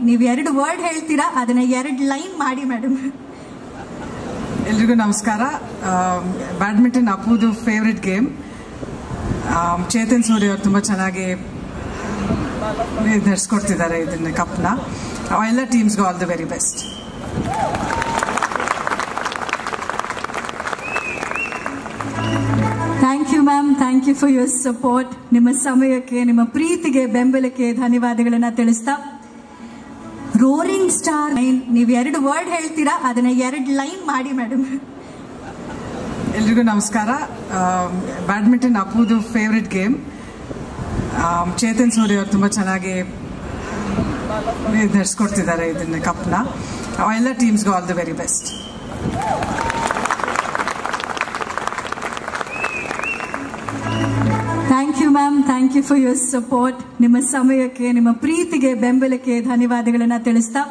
ನೀವು 2 ವರ್ಡ್ ಹೇಳ್ತೀರಾ, ಅದನ್ನ 2 ಲೈನ್ ಮಾಡಿ ಮೇಡಮ್. ಎಲ್ರಿಗೂ ನಮಸ್ಕಾರ. ಬ್ಯಾಡ್ಮಿಂಟನ್ ಅಪ್ಪುದು ಫೇವ್ರೆಟ್ ಗೇಮ್. ಚೇತನ್ ಸೂರ್ಯ ಅವರು ತುಂಬ ಚೆನ್ನಾಗಿ ನಡೆಸ್ಕೊಡ್ತಿದ್ದಾರೆ ಇದನ್ನ ಕಪ್ನ. ಎಲ್ಲ ಟೀಮ್ಸ್ಗೂ all the very best. Thank you ma'am, thank you for your support. ನಿಮ್ಮ ಸಮಯಕ್ಕೆ, ನಿಮ್ಮ ಪ್ರೀತಿಗೆ, ಬೆಂಬಲಕ್ಕೆ ಧನ್ಯವಾದಗಳನ್ನ ತಿಳಿಸ್ತಾ, ರೋರಿಂಗ್ ಸ್ಟಾರ್ ನೀವು 2 ವರ್ಡ್ ಹೇಳ್ತೀರಾ, ಅದನ್ನ 2 ಲೈನ್ ಮಾಡಿ ಮೇಡಮ್. ಎಲ್ರಿಗೂ ನಮಸ್ಕಾರ. ಬ್ಯಾಡ್ಮಿಂಟನ್ ಅಪ್ಪುದು ಫೇವ್ರೆಟ್ ಗೇಮ್. ಚೇತನ್ ಸೂರ್ಯ ಅವರು ತುಂಬ ಚೆನ್ನಾಗಿ ನಡೆಸ್ಕೊಡ್ತಿದ್ದಾರೆ ಇದನ್ನ ಕಪ್ನ. ಎಲ್ಲ ಟೀಮ್ಸ್ಗೂ all the very best. Thank you ma'am, thank you for your support. ನಿಮ್ಮ ಸಮಯಕ್ಕೆ, ನಿಮ್ಮ ಪ್ರೀತಿಗೆ, ಬೆಂಬಲಕ್ಕೆ ಧನ್ಯವಾದಗಳನ್ನ ತಿಳಿಸ್ತಾ